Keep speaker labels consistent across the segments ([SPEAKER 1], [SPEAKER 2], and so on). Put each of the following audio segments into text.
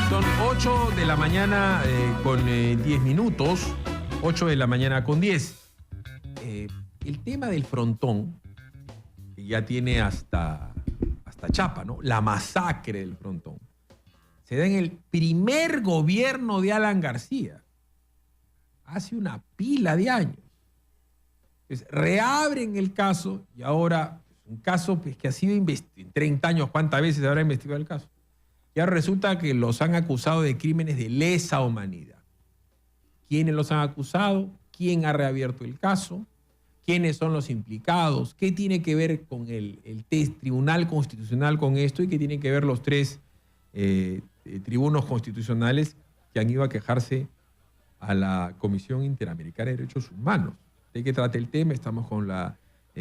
[SPEAKER 1] Son 8 de la mañana con 10 minutos, 8 de la mañana con 10. El tema del frontón, que ya tiene hasta chapa, ¿no? La masacre del frontón, se da en el primer gobierno de Alan García, hace una pila de años. Entonces, reabren el caso y ahora, un caso pues, que ha sido investigado, en 30 años, ¿cuántas veces se habrá investigado el caso? Ya resulta que los han acusado de crímenes de lesa humanidad. ¿Quiénes los han acusado? ¿Quién ha reabierto el caso? ¿Quiénes son los implicados? ¿Qué tiene que ver con el Tribunal Constitucional con esto? ¿Y qué tienen que ver los tres tribunos constitucionales que han ido a quejarse a la Comisión Interamericana de Derechos Humanos? ¿De qué trata el tema? Estamos con la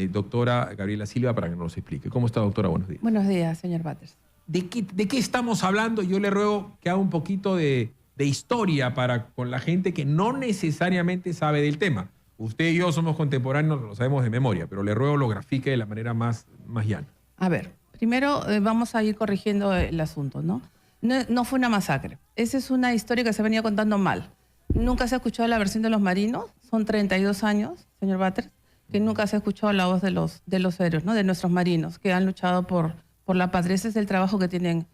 [SPEAKER 1] doctora Gabriela Silva para que nos explique. ¿Cómo está, doctora? Buenos días.
[SPEAKER 2] Buenos días, señor Batres.
[SPEAKER 1] ¿De qué estamos hablando? Yo le ruego que haga un poquito de historia con la gente que no necesariamente sabe del tema. Usted y yo somos contemporáneos, lo sabemos de memoria, pero le ruego lo grafique de la manera más llana.
[SPEAKER 2] A ver, primero vamos a ir corrigiendo el asunto, ¿no? No fue una masacre. Esa es una historia que se venía contando mal. Nunca se ha escuchado la versión de los marinos. Son 32 años, señor Batres, que nunca se ha escuchado la voz de los héroes, ¿no? De nuestros marinos que han luchado por la patria. Ese es el trabajo que tienen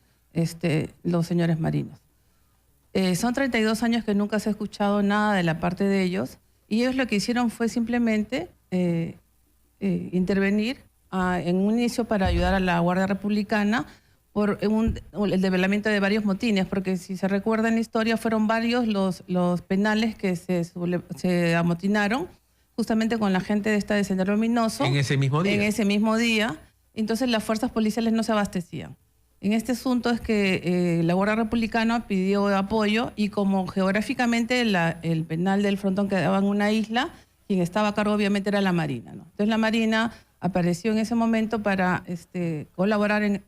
[SPEAKER 2] los señores marinos. Son 32 años que nunca se ha escuchado nada de la parte de ellos. Y ellos lo que hicieron fue simplemente intervenir en un inicio para ayudar a la Guardia Republicana por el develamiento de varios motines, porque si se recuerda en la historia fueron varios los penales que se amotinaron justamente con la gente de de Sendero Luminoso.
[SPEAKER 1] ¿En ese mismo día?
[SPEAKER 2] En ese mismo día. Entonces las fuerzas policiales no se abastecían. En este asunto es que la Guardia Republicana pidió apoyo y como geográficamente el penal del frontón quedaba en una isla, quien estaba a cargo obviamente era la Marina, ¿no? Entonces la Marina apareció en ese momento para colaborar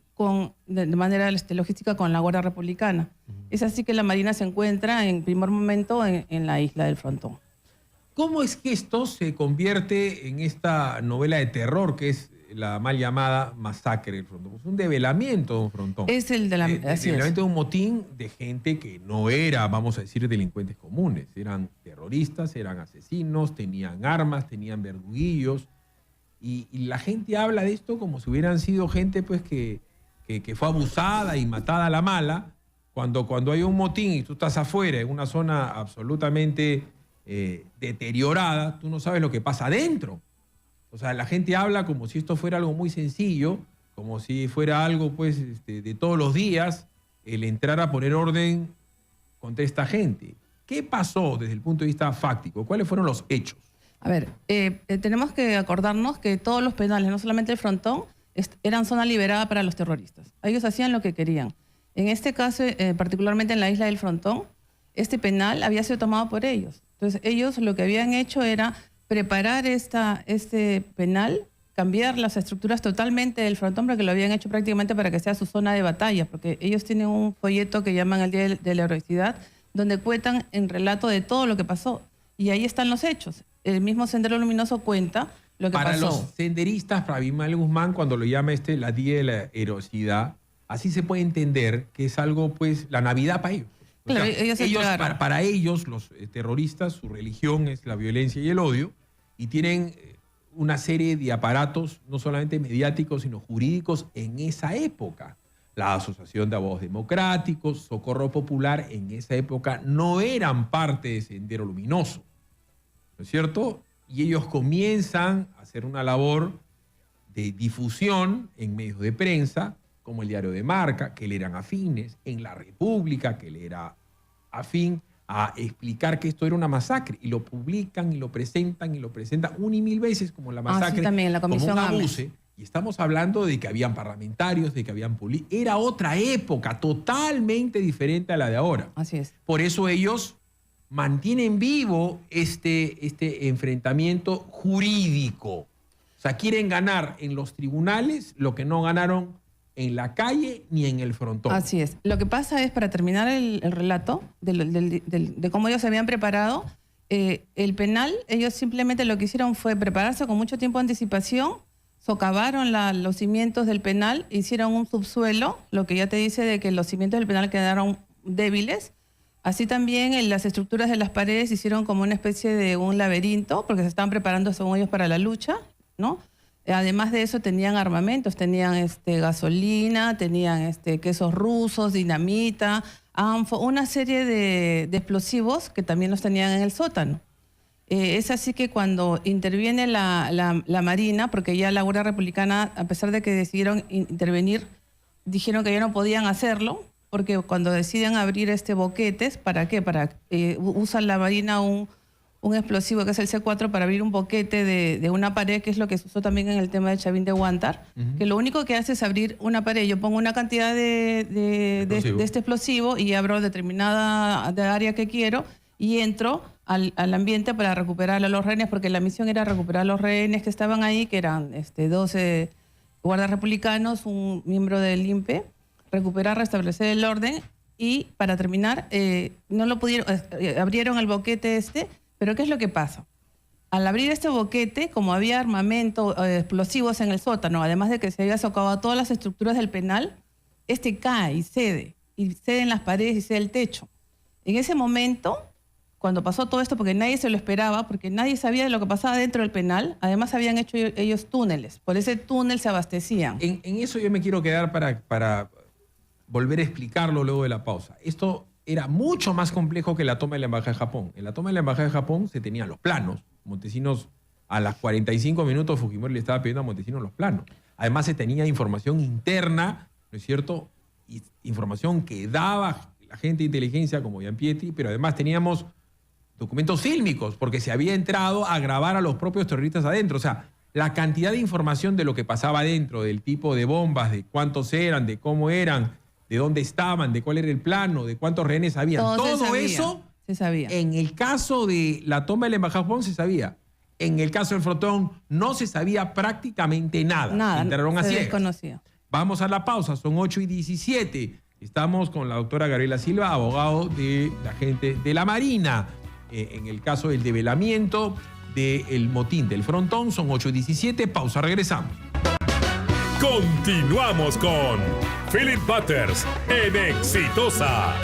[SPEAKER 2] de manera logística con la Guardia Republicana. Es así que la Marina se encuentra en primer momento en la isla del frontón.
[SPEAKER 1] ¿Cómo es que esto se convierte en esta novela de terror que es la mal llamada masacre del frontón? Es un develamiento de un frontón.
[SPEAKER 2] Es el
[SPEAKER 1] develamiento de un motín de gente que no era, vamos a decir, delincuentes comunes. Eran terroristas, eran asesinos, tenían armas, tenían verduguillos. Y la gente habla de esto como si hubieran sido gente pues, que fue abusada y matada a la mala. Cuando hay un motín y tú estás afuera, en una zona absolutamente deteriorada, tú no sabes lo que pasa adentro. O sea, la gente habla como si esto fuera algo muy sencillo, como si fuera algo pues, de todos los días, el entrar a poner orden contra esta gente. ¿Qué pasó desde el punto de vista fáctico? ¿Cuáles fueron los hechos?
[SPEAKER 2] A ver, tenemos que acordarnos que todos los penales, no solamente el frontón, eran zona liberada para los terroristas. Ellos hacían lo que querían. En este caso, particularmente en la isla del frontón, este penal había sido tomado por ellos. Entonces, ellos lo que habían hecho era preparar este penal, cambiar las estructuras totalmente del frontón, porque lo habían hecho prácticamente para que sea su zona de batalla, porque ellos tienen un folleto que llaman el Día de la Heroicidad, donde cuentan en relato de todo lo que pasó. Y ahí están los hechos. El mismo Sendero Luminoso cuenta lo que pasó. Claro,
[SPEAKER 1] o sea,
[SPEAKER 2] ellos
[SPEAKER 1] para ellos, los terroristas, su religión es la violencia y el odio, y tienen una serie de aparatos, no solamente mediáticos, sino jurídicos en esa época. La Asociación de Abogados Democráticos, Socorro Popular, en esa época no eran parte de Sendero Luminoso, ¿no es cierto? Y ellos comienzan a hacer una labor de difusión en medios de prensa, como el Diario de Marca, que le eran afines, en La República, que le era afín, a explicar que esto era una masacre, y lo publican y lo presentan una y mil veces como la masacre,
[SPEAKER 2] sí, también, la comisión
[SPEAKER 1] como un abuso. Y estamos hablando de que habían parlamentarios, de que habían políticos. Era otra época totalmente diferente a la de ahora.
[SPEAKER 2] Así es.
[SPEAKER 1] Por eso ellos mantienen vivo este enfrentamiento jurídico. O sea, quieren ganar en los tribunales lo que no ganaron en la calle ni en el frontón.
[SPEAKER 2] Así es. Lo que pasa es, para terminar el relato de cómo ellos se habían preparado, el penal, ellos simplemente lo que hicieron fue prepararse con mucho tiempo de anticipación, socavaron los cimientos del penal, hicieron un subsuelo, lo que ya te dice de que los cimientos del penal quedaron débiles. Así también en las estructuras de las paredes hicieron como una especie de un laberinto, porque se estaban preparando, según ellos, para la lucha, ¿no? Además de eso tenían armamentos, tenían gasolina, tenían quesos rusos, dinamita, una serie de explosivos que también los tenían en el sótano. Es así que cuando interviene la Marina, porque ya la Guardia Republicana, a pesar de que decidieron intervenir, dijeron que ya no podían hacerlo, porque cuando deciden abrir boquetes, ¿para qué? Usan la Marina un explosivo que es el C4 para abrir un boquete de una pared, que es lo que se usó también en el tema del Chavín de Huántar, que lo único que hace es abrir una pared. Yo pongo una cantidad de este explosivo y abro determinada área que quiero y entro al ambiente para recuperar a los rehenes, porque la misión era recuperar a los rehenes que estaban ahí, que eran 12 guardias republicanos, un miembro del INPE, recuperar, restablecer el orden y para terminar, no lo pudieron, abrieron el boquete pero ¿qué es lo que pasa? Al abrir este boquete, como había armamento, explosivos en el sótano, además de que se había socavado todas las estructuras del penal, cae y cede en las paredes y cede el techo. En ese momento, cuando pasó todo esto, porque nadie se lo esperaba, porque nadie sabía de lo que pasaba dentro del penal, además habían hecho ellos túneles, por ese túnel se abastecían.
[SPEAKER 1] En eso yo me quiero quedar para volver a explicarlo luego de la pausa. Esto era mucho más complejo que la toma de la Embajada de Japón. En la toma de la Embajada de Japón se tenían los planos. Montesinos, a las 45 minutos, Fujimori le estaba pidiendo a Montesinos los planos. Además se tenía información interna, ¿no es cierto? Información que daba la gente de inteligencia como Gianpietri, pero además teníamos documentos fílmicos, porque se había entrado a grabar a los propios terroristas adentro. O sea, la cantidad de información de lo que pasaba adentro, del tipo de bombas, de cuántos eran, de cómo eran, de dónde estaban, de cuál era el plano, de cuántos rehenes había. Todo eso
[SPEAKER 2] se sabía.
[SPEAKER 1] En el caso de la toma de la Embajada de Japón se sabía. En el caso del Frontón no se sabía prácticamente nada.
[SPEAKER 2] Nada, se desconocía.
[SPEAKER 1] Vamos a la pausa, son 8:17. Estamos con la doctora Gabriela Silva, abogado de la gente de la Marina. En el caso del develamiento del motín del Frontón, son 8:17. Pausa, regresamos.
[SPEAKER 3] Continuamos con Philip Butters en Exitosa.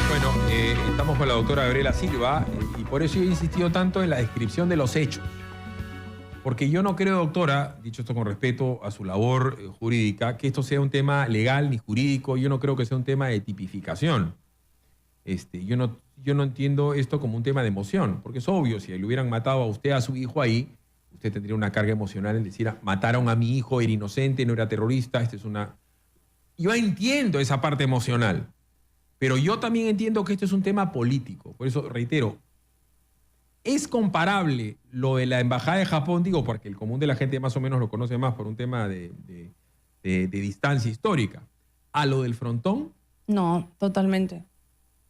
[SPEAKER 1] Bueno, estamos con la doctora Gabriela Silva y por eso yo he insistido tanto en la descripción de los hechos. Porque yo no creo, doctora, dicho esto con respeto a su labor jurídica, que esto sea un tema legal ni jurídico. Yo no creo que sea un tema de tipificación. Yo no entiendo esto como un tema de emoción, porque es obvio, si le hubieran matado a usted, a su hijo ahí, usted tendría una carga emocional en decir, mataron a mi hijo, era inocente, no era terrorista, Yo entiendo esa parte emocional, pero yo también entiendo que esto es un tema político. Por eso, reitero, ¿es comparable lo de la Embajada de Japón? Digo, porque el común de la gente más o menos lo conoce más por un tema de distancia histórica. ¿A lo del Frontón?
[SPEAKER 2] No, totalmente.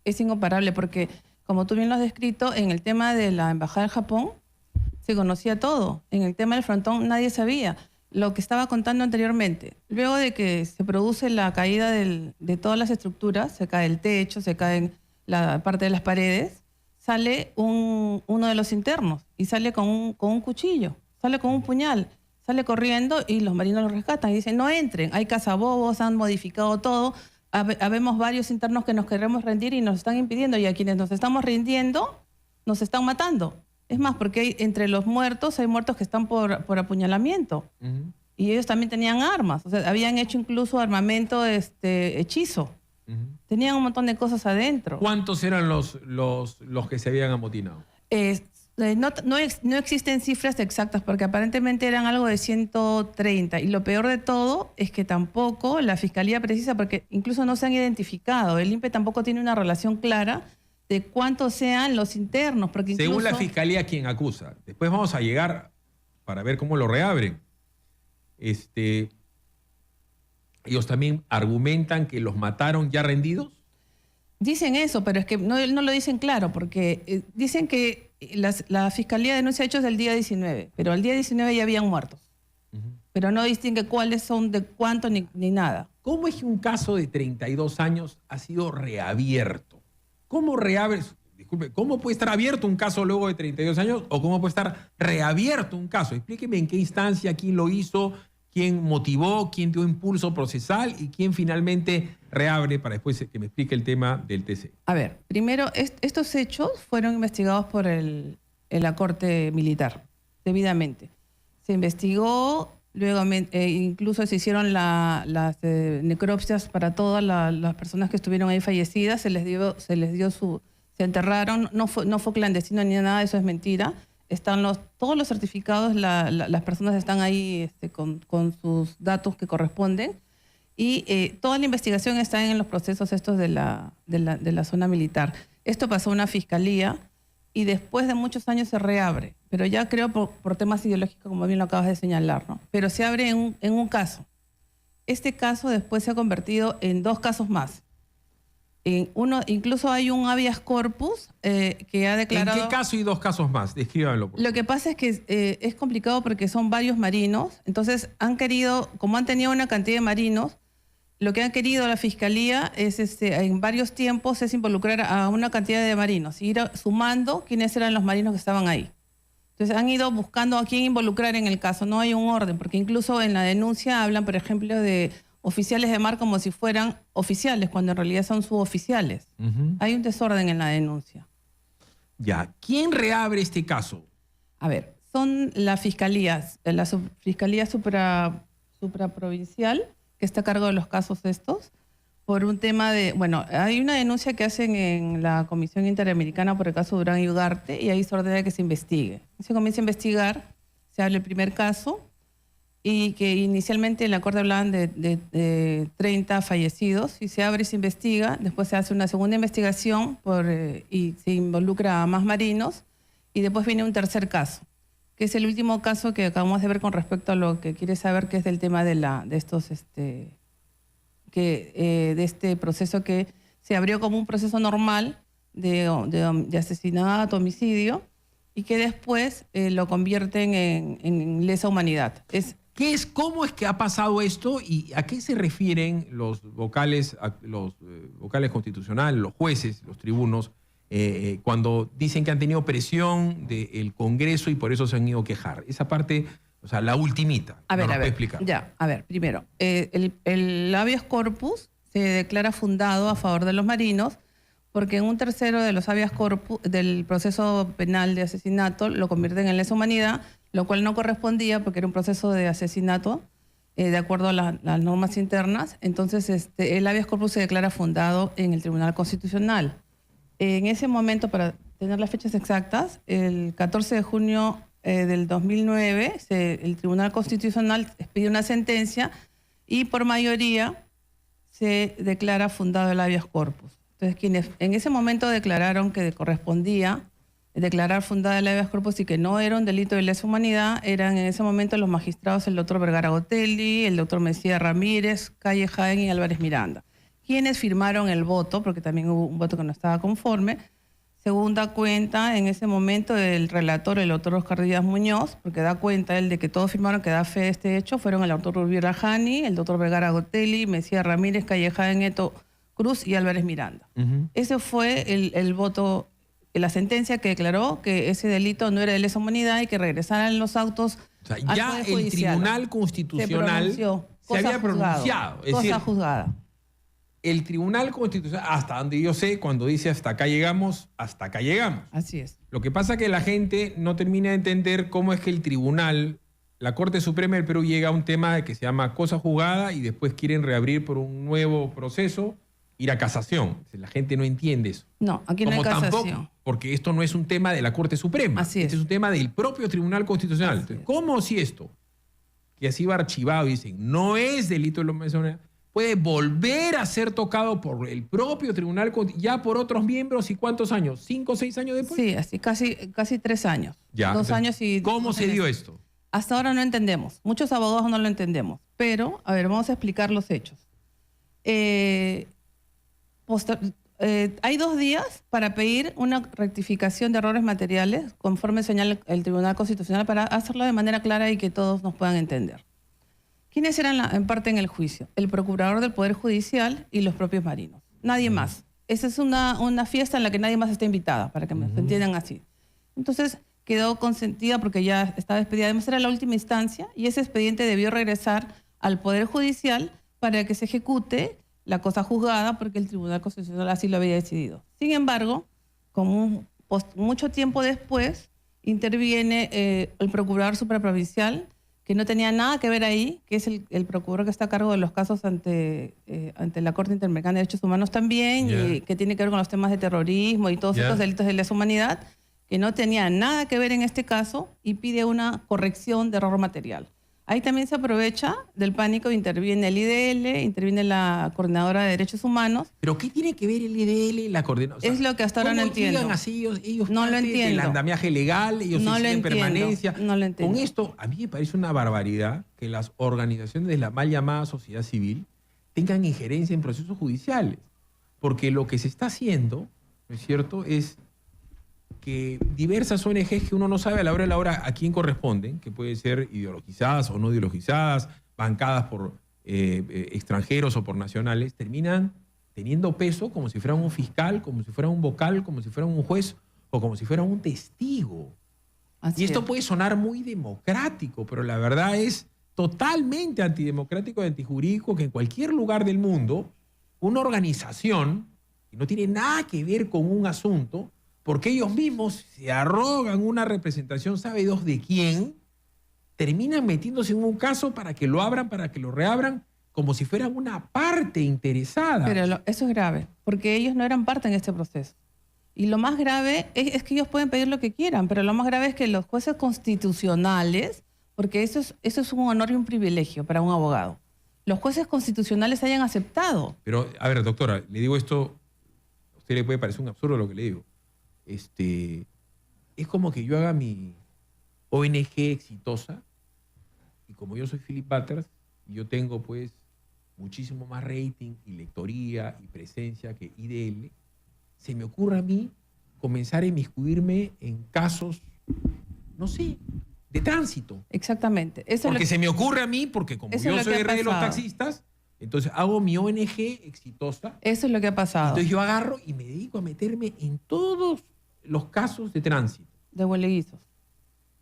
[SPEAKER 2] Es incomparable porque, como tú bien lo has descrito, en el tema de la Embajada de Japón se conocía todo. En el tema del Frontón nadie sabía. Lo que estaba contando anteriormente, luego de que se produce la caída de todas las estructuras, se cae el techo, se cae la parte de las paredes, sale uno de los internos y sale con un cuchillo, sale con un puñal, sale corriendo y los marinos lo rescatan y dicen, no entren, hay cazabobos, han modificado todo, habemos varios internos que nos queremos rendir y nos están impidiendo y a quienes nos estamos rindiendo nos están matando. Es más, porque entre los muertos hay muertos que están por apuñalamiento. Y ellos también tenían armas, o sea, habían hecho incluso armamento hechizo. Tenían un montón de cosas adentro.
[SPEAKER 1] ¿Cuántos eran los que se habían amotinado?
[SPEAKER 2] No existen cifras exactas porque aparentemente eran algo de 130 y lo peor de todo es que tampoco la Fiscalía precisa, porque incluso no se han identificado. El INPE tampoco tiene una relación clara de cuántos sean los internos. Porque incluso,
[SPEAKER 1] según la Fiscalía, quien acusa. Después vamos a llegar para ver cómo lo reabren. Ellos también argumentan que los mataron ya rendidos.
[SPEAKER 2] Dicen eso, pero es que no lo dicen claro, porque dicen que la Fiscalía denuncia hechos del día 19, pero el día 19 ya habían muertos. Pero no distingue cuáles son, de cuánto, ni nada.
[SPEAKER 1] ¿Cómo es que un caso de 32 años ha sido reabierto? ¿Cómo reabres? Disculpe, ¿cómo puede estar abierto un caso luego de 32 años o cómo puede estar reabierto un caso? Explíqueme en qué instancia, quién lo hizo, quién motivó, quién dio impulso procesal y quién finalmente reabre para después que me explique el tema del TC.
[SPEAKER 2] A ver, primero, estos hechos fueron investigados por la Corte Militar, debidamente. Se investigó, luego incluso se hicieron las necropsias para todas las personas que estuvieron ahí fallecidas, se les dio se enterraron, no fue clandestino ni nada, eso es mentira. Están todos los certificados, las personas están ahí con sus datos que corresponden y toda la investigación está en los procesos estos de la zona militar. Esto pasó a una fiscalía y después de muchos años se reabre, pero ya creo por temas ideológicos, como bien lo acabas de señalar, ¿no? Pero se abre en un caso. Este caso después se ha convertido en 2 casos más. Incluso hay un habeas corpus que ha declarado...
[SPEAKER 1] ¿En qué caso y 2 casos más? Descríbanlo.
[SPEAKER 2] Lo que pasa es que es complicado porque son varios marinos, entonces han querido, como han tenido una cantidad de marinos, lo que han querido la Fiscalía es en varios tiempos es involucrar a una cantidad de marinos, ir sumando quiénes eran los marinos que estaban ahí. Entonces han ido buscando a quién involucrar en el caso, no hay un orden, porque incluso en la denuncia hablan, por ejemplo, de oficiales de mar como si fueran oficiales, cuando en realidad son suboficiales. Hay un desorden en la denuncia.
[SPEAKER 1] Ya, ¿quién reabre este caso?
[SPEAKER 2] A ver, son las fiscalías, la Fiscalía Supraprovincial, que está a cargo de los casos estos, por un tema de... Bueno, hay una denuncia que hacen en la Comisión Interamericana por el caso Durán y Ugarte, y ahí se ordena que se investigue. Se comienza a investigar, se abre el primer caso, y que inicialmente en la Corte hablaban de 30 fallecidos, y se abre y se investiga, después se hace una segunda investigación y se involucra a más marinos, y después viene un tercer caso, que es el último caso que acabamos de ver con respecto a lo que quiere saber, que es del tema de este proceso que se abrió como un proceso normal de asesinato, homicidio, y que después lo convierten en lesa humanidad.
[SPEAKER 1] ¿Cómo es que ha pasado esto y a qué se refieren los vocales constitucionales, los jueces, los tribunos, cuando dicen que han tenido presión del Congreso y por eso se han ido a quejar? Esa parte, o sea, la ultimita. ¿Nos puede explicar?
[SPEAKER 2] Ya, a ver, primero, el habeas corpus se declara fundado a favor de los marinos porque en un tercero de los habeas corpus del proceso penal de asesinato lo convierten en lesa humanidad, lo cual no correspondía porque era un proceso de asesinato de acuerdo a las normas internas. Entonces, el habeas corpus se declara fundado en el Tribunal Constitucional. En ese momento, para tener las fechas exactas, el 14 de junio del 2009, el Tribunal Constitucional expidió una sentencia y por mayoría se declara fundado el habeas corpus. Entonces, quienes en ese momento declararon que correspondía declarar fundada el habeas corpus y que no era un delito de lesa humanidad, eran en ese momento los magistrados el doctor Vergara Gotelli, el doctor Mesía Ramírez, Calle Jaén y Álvarez Miranda, quienes firmaron el voto, porque también hubo un voto que no estaba conforme. Según da cuenta en ese momento el relator, el doctor Oscar Díaz Muñoz, porque da cuenta él de que todos firmaron que da fe de este hecho, fueron el doctor Rubí Rajani, el doctor Vergara Gotelli, Mesía Ramírez, Calle Jaén, Eto Cruz y Álvarez Miranda. Ese fue el voto, la sentencia que declaró que ese delito no era de lesa humanidad y que regresaran los autos.
[SPEAKER 1] O sea, ya el Tribunal Constitucional se había pronunciado. Es decir,
[SPEAKER 2] juzgada.
[SPEAKER 1] El Tribunal Constitucional, hasta donde yo sé, cuando dice hasta acá llegamos, hasta acá llegamos.
[SPEAKER 2] Así es.
[SPEAKER 1] Lo que pasa es que la gente no termina de entender cómo es que el Tribunal, la Corte Suprema del Perú, llega a un tema que se llama cosa juzgada y después quieren reabrir por un nuevo proceso, ir a casación. La gente no entiende eso.
[SPEAKER 2] No, aquí no hay casación.
[SPEAKER 1] Tampoco, porque esto no es un tema de la Corte Suprema.
[SPEAKER 2] Así es.
[SPEAKER 1] Este es un tema del propio Tribunal Constitucional. Entonces, ¿cómo si esto, que así va archivado, dicen, no es delito de lesa humanidad, puede volver a ser tocado por el propio Tribunal, ya por otros miembros? ¿Y cuántos años? ¿5 o 6 años después?
[SPEAKER 2] Sí, así casi 3 años.
[SPEAKER 1] Ya.
[SPEAKER 2] 2 años y...
[SPEAKER 1] ¿Cómo se dio esto?
[SPEAKER 2] Hasta ahora no entendemos. Muchos abogados no lo entendemos. Pero, a ver, vamos a explicar los hechos. hay 2 días para pedir una rectificación de errores materiales, conforme señala el Tribunal Constitucional, para hacerlo de manera clara y que todos nos puedan entender. ¿Quiénes eran en parte en el juicio? El procurador del Poder Judicial y los propios marinos. Nadie más. Esa es una fiesta en la que nadie más está invitada, para que me entiendan así. Entonces quedó consentida porque ya estaba despedida. Además era la última instancia y ese expediente debió regresar al Poder Judicial para que se ejecute la cosa juzgada porque el Tribunal Constitucional así lo había decidido. Sin embargo, como mucho tiempo después, interviene el procurador supraprovincial, que no tenía nada que ver ahí, que es el procurador que está a cargo de los casos ante la Corte Interamericana de Derechos Humanos también, y que tiene que ver con los temas de terrorismo y todos estos delitos de lesa humanidad, que no tenía nada que ver en este caso y pide una corrección de error material. Ahí también se aprovecha del pánico, interviene el IDL, interviene la Coordinadora de Derechos Humanos.
[SPEAKER 1] ¿Pero qué tiene que ver el IDL y la coordinadora? O sea,
[SPEAKER 2] es lo que hasta ahora no entiendo.
[SPEAKER 1] Así, ellos
[SPEAKER 2] no lo entiendo.
[SPEAKER 1] del andamiaje legal, ellos
[SPEAKER 2] no
[SPEAKER 1] exigen permanencia.
[SPEAKER 2] No lo entiendo.
[SPEAKER 1] Con esto, a mí me parece una barbaridad que las organizaciones de la mal llamada sociedad civil tengan injerencia en procesos judiciales. Porque lo que se está haciendo, ¿no es cierto?, es que diversas ONGs que uno no sabe a la hora de la hora a quién corresponden, que pueden ser ideologizadas o no ideologizadas, bancadas por extranjeros o por nacionales, terminan teniendo peso como si fueran un fiscal, como si fueran un vocal, como si fueran un juez o como si fueran un testigo. Y esto puede sonar muy democrático, pero la verdad es totalmente antidemocrático y antijurídico que en cualquier lugar del mundo una organización que no tiene nada que ver con un asunto, porque ellos mismos se arrogan una representación, sabe Dios de quién, terminan metiéndose en un caso para que lo abran, para que lo reabran, como si fueran una parte interesada.
[SPEAKER 2] Pero eso es grave, porque ellos no eran parte en este proceso. Y lo más grave es que ellos pueden pedir lo que quieran, pero lo más grave es que los jueces constitucionales, porque eso es un honor y un privilegio para un abogado, los jueces constitucionales hayan aceptado.
[SPEAKER 1] Pero, a ver, doctora, le digo esto, a usted le puede parecer un absurdo lo que le digo. Es como que yo haga mi ONG exitosa y como yo soy Philip Butters y yo tengo pues muchísimo más rating y lectoría y presencia que IDL, se me ocurre a mí comenzar a inmiscuirme en casos, no sé, de tránsito.
[SPEAKER 2] Exactamente.
[SPEAKER 1] Porque se me ocurre a mí, porque como yo soy el rey de los taxistas, entonces hago mi ONG exitosa.
[SPEAKER 2] Eso es lo que ha pasado.
[SPEAKER 1] Entonces yo agarro y me dedico a meterme en todos los casos de tránsito.
[SPEAKER 2] De hueleguizos.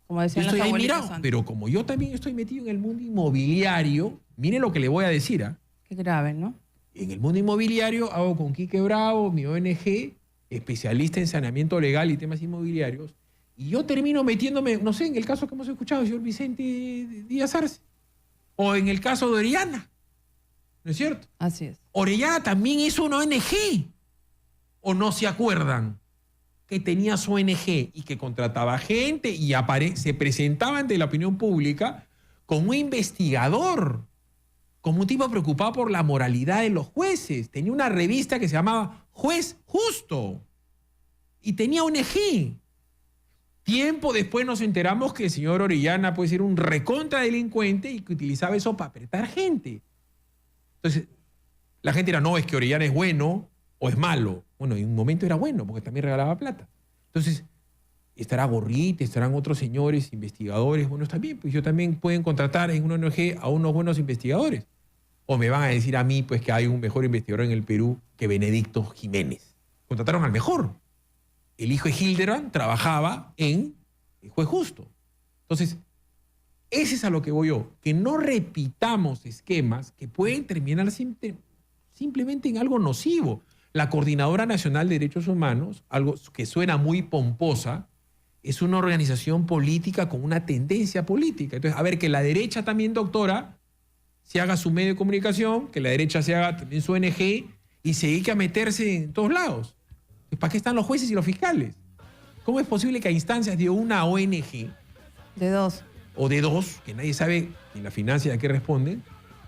[SPEAKER 2] Como decían las abuelitas antes.
[SPEAKER 1] Pero como yo también estoy metido en el mundo inmobiliario, mire lo que le voy a decir.
[SPEAKER 2] Qué grave, ¿no?
[SPEAKER 1] En el mundo inmobiliario hago con Quique Bravo, mi ONG, especialista en saneamiento legal y temas inmobiliarios, y yo termino metiéndome, no sé, en el caso que hemos escuchado, el señor Vicente Díaz Arce, o en el caso de Orellana. ¿No es cierto?
[SPEAKER 2] Así es.
[SPEAKER 1] Orellana también es una ONG. ¿O no se acuerdan que tenía su ONG y que contrataba gente y se presentaba ante la opinión pública como un investigador, como un tipo preocupado por la moralidad de los jueces? Tenía una revista que se llamaba Juez Justo y tenía ONG. Tiempo después nos enteramos que el señor Orellana puede ser un recontra delincuente y que utilizaba eso para apretar gente. Entonces, la gente dirá, no, es que Orellana es bueno o es malo. Bueno, en un momento era bueno, porque también regalaba plata. Entonces, estará Borrite, estarán otros señores investigadores buenos también, pues yo también pueden contratar en una ONG a unos buenos investigadores. O me van a decir a mí, pues, que hay un mejor investigador en el Perú que Benedicto Jiménez. Contrataron al mejor. El hijo de Hildebrand trabajaba en el Juez Justo. Entonces, ese es a lo que voy yo, que no repitamos esquemas que pueden terminar simplemente en algo nocivo. La Coordinadora Nacional de Derechos Humanos, algo que suena muy pomposa, es una organización política con una tendencia política. Entonces, a ver, que la derecha también, doctora, se haga su medio de comunicación, que la derecha se haga también su ONG y se dedique a meterse en todos lados. ¿Para qué están los jueces y los fiscales? ¿Cómo es posible que a instancias de una ONG,
[SPEAKER 2] de dos,
[SPEAKER 1] o de dos, que nadie sabe ni la financia de qué responden,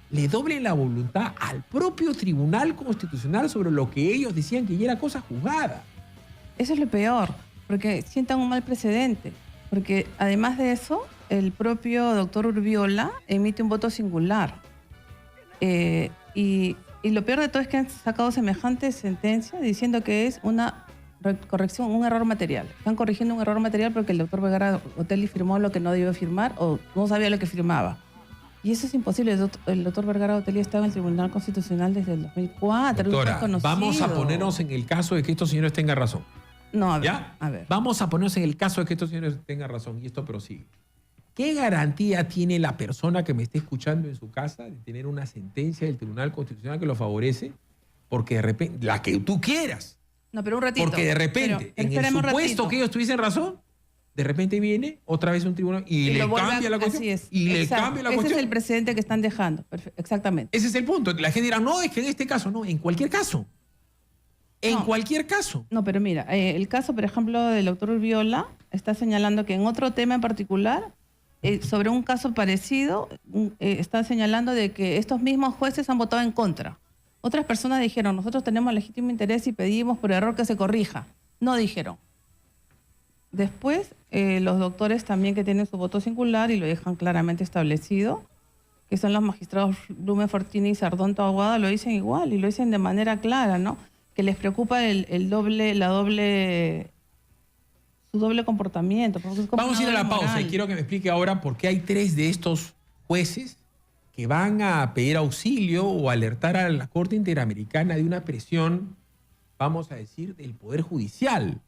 [SPEAKER 1] le doblen la voluntad al propio Tribunal Constitucional sobre lo que ellos decían que ya era cosa juzgada?
[SPEAKER 2] Eso es lo peor, porque sientan un mal precedente. Porque además de eso, el propio doctor Urbiola emite un voto singular. Y Y lo peor de todo es que han sacado semejante sentencia diciendo que es una corrección, un error material. Están corrigiendo un error material porque el doctor Vergara Otelli firmó lo que no debió firmar o no sabía lo que firmaba. Y eso es imposible. El doctor Vergara Otelli estaba en el Tribunal Constitucional desde el 2004.
[SPEAKER 1] Doctora, vamos a ponernos en el caso de que estos señores tengan razón.
[SPEAKER 2] No, a ver,
[SPEAKER 1] ¿Ya?
[SPEAKER 2] a ver.
[SPEAKER 1] Vamos a ponernos en el caso de que estos señores tengan razón y esto prosigue. ¿Qué garantía tiene la persona que me esté escuchando en su casa de tener una sentencia del Tribunal Constitucional que lo favorece? Porque de repente, la que tú quieras.
[SPEAKER 2] No, pero un ratito.
[SPEAKER 1] Porque de repente, en el supuesto que ellos tuviesen razón, de repente viene otra vez un tribunal y le cambia la cuestión.
[SPEAKER 2] Así es.
[SPEAKER 1] Y le cambia la cuestión.
[SPEAKER 2] Ese es el precedente que están dejando. Exactamente.
[SPEAKER 1] Ese es el punto. La gente dirá, no, es que en este caso, no, en cualquier caso. En cualquier caso.
[SPEAKER 2] No, pero mira, el caso, por ejemplo, del doctor Urbiola está señalando que en otro tema en particular, sobre un caso parecido, está señalando de que estos mismos jueces han votado en contra. Otras personas dijeron, nosotros tenemos legítimo interés y pedimos por error que se corrija. No dijeron. Después, los doctores también que tienen su voto singular y lo dejan claramente establecido, que son los magistrados Blume Fortini y Sardón Taboada, lo dicen igual y lo dicen de manera clara, ¿no? Que les preocupa su doble comportamiento.
[SPEAKER 1] Vamos a ir a la pausa y quiero que me explique ahora por qué hay 3 de estos jueces que van a pedir auxilio o alertar a la Corte Interamericana de una presión, vamos a decir, del Poder Judicial.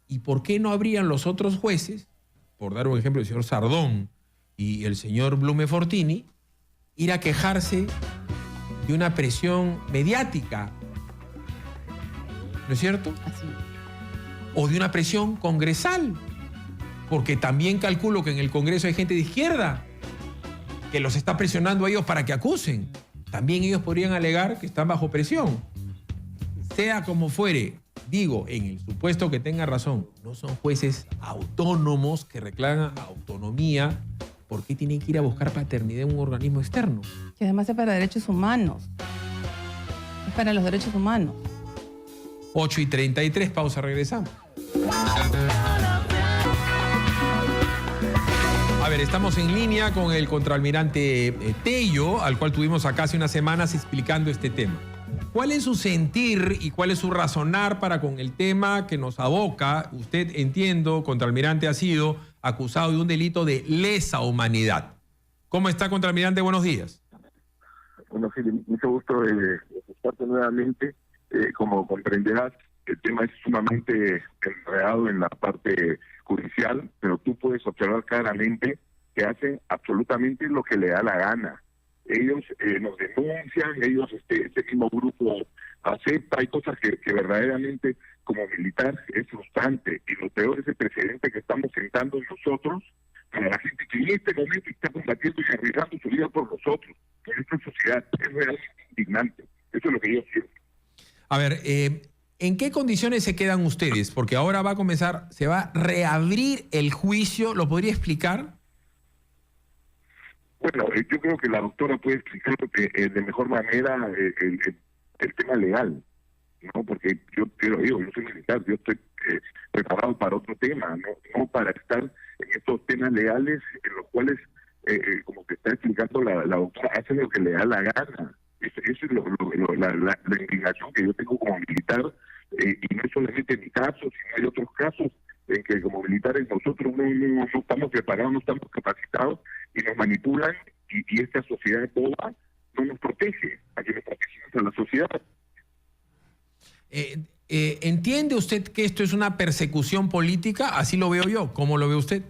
[SPEAKER 1] ¿Y por qué no habrían los otros jueces, por dar un ejemplo, el señor Sardón y el señor Blume Fortini, ir a quejarse de una presión mediática? ¿No es cierto?
[SPEAKER 2] Así.
[SPEAKER 1] O de una presión congresal, porque también calculo que en el Congreso hay gente de izquierda que los está presionando a ellos para que acusen. También ellos podrían alegar que están bajo presión. Sea como fuere, digo, en el supuesto que tenga razón, no son jueces autónomos que reclaman autonomía. ¿Por qué tienen que ir a buscar paternidad en un organismo externo?
[SPEAKER 2] Que además es para derechos humanos. Es para los derechos humanos.
[SPEAKER 1] 8:33, pausa, regresamos. A ver, estamos en línea con el contraalmirante Tello, al cual tuvimos acá hace unas semanas explicando este tema. ¿Cuál es su sentir y cuál es su razonar para con el tema que nos aboca? Usted, entiendo, contraalmirante, ha sido acusado de un delito de lesa humanidad. ¿Cómo está, contraalmirante? Buenos días.
[SPEAKER 4] Bueno, sí, mucho gusto escucharte nuevamente. Como comprenderás, el tema es sumamente enredado en la parte judicial, pero tú puedes observar claramente que hacen absolutamente lo que le da la gana. Ellos nos denuncian, ellos, este mismo grupo acepta, hay cosas que verdaderamente como militar es frustrante, y lo peor es el precedente que estamos sentando nosotros para la gente que en este momento está combatiendo y arriesgando su vida por nosotros, por nuestra sociedad. Es realmente indignante. Eso es lo que yo siento.
[SPEAKER 1] A ver, ¿en qué condiciones se quedan ustedes? Porque ahora va a comenzar, se va a reabrir el juicio. ¿Lo podría explicar?
[SPEAKER 4] Bueno, yo creo que la doctora puede explicar de mejor manera el tema legal, ¿no? Porque yo soy militar, yo estoy preparado para otro tema, no para estar en estos temas legales en los cuales, como te está explicando la doctora, hace lo que le da la gana. Eso es la indignación que yo tengo como militar, y no es solamente en mi caso, sino hay otros casos en que como militares nosotros no estamos preparados, no estamos capacitados y nos manipulan, y esta sociedad toda no nos protege, a que nos protegemos a la sociedad.
[SPEAKER 1] ¿Entiende usted que esto es una persecución política? Así lo veo yo. ¿Cómo lo ve usted?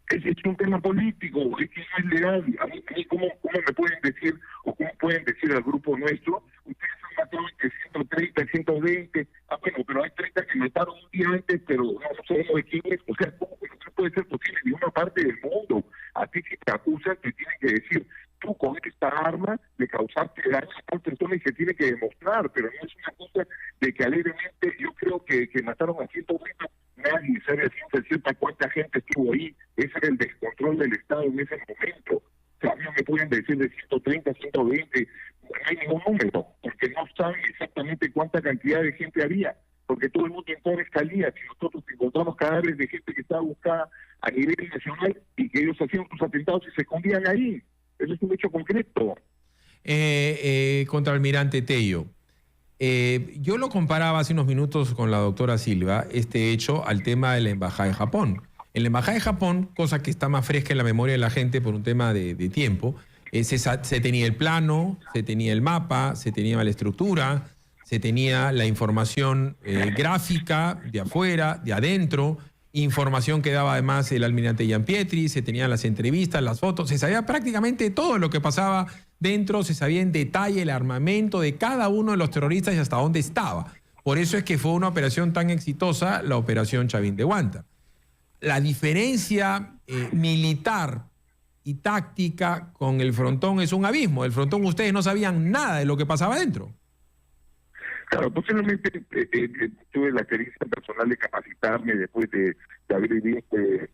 [SPEAKER 4] Es un tema político, es que no es legal. A mí ¿cómo me pueden decir, o cómo pueden decir al grupo nuestro, ustedes han matado entre 130, 120, bueno, pero hay 30 que mataron un día antes, pero no sabemos de quién es? O sea, ¿cómo no puede ser posible en una parte del mundo? A ti si te acusan, te tienen que decir, tú con esta arma le causaste daño a tal persona y se tiene que demostrar, pero no es una cosa de que alegremente yo creo que mataron a 130. Nadie sabe a ciencia cierta cuánta gente estuvo ahí. Ese era el descontrol del Estado en ese momento. O sea, a mí no me pueden decir de 130, 120, no hay ningún número, porque no saben exactamente cuánta cantidad de gente había, porque todo el mundo en toda escalía, si nosotros encontramos cadáveres de gente que estaba buscada a nivel nacional y que ellos hacían sus atentados y se escondían ahí. Eso es un hecho concreto.
[SPEAKER 1] Contraalmirante Tello. Yo lo comparaba hace unos minutos con la doctora Silva, este hecho, al tema de la Embajada de Japón. En la Embajada de Japón, cosa que está más fresca en la memoria de la gente por un tema de tiempo, se tenía el plano, se tenía el mapa, se tenía la estructura, se tenía la información gráfica de afuera, de adentro, información que daba además el almirante Gianpietri, se tenían las entrevistas, las fotos, se sabía prácticamente todo lo que pasaba dentro, se sabía en detalle el armamento de cada uno de los terroristas y hasta dónde estaba. Por eso es que fue una operación tan exitosa, la operación Chavín de Huántar. La diferencia militar y táctica con el Frontón es un abismo. El Frontón ustedes no sabían nada de lo que pasaba dentro.
[SPEAKER 4] Claro, posiblemente tuve la experiencia personal de capacitarme después de haber vivido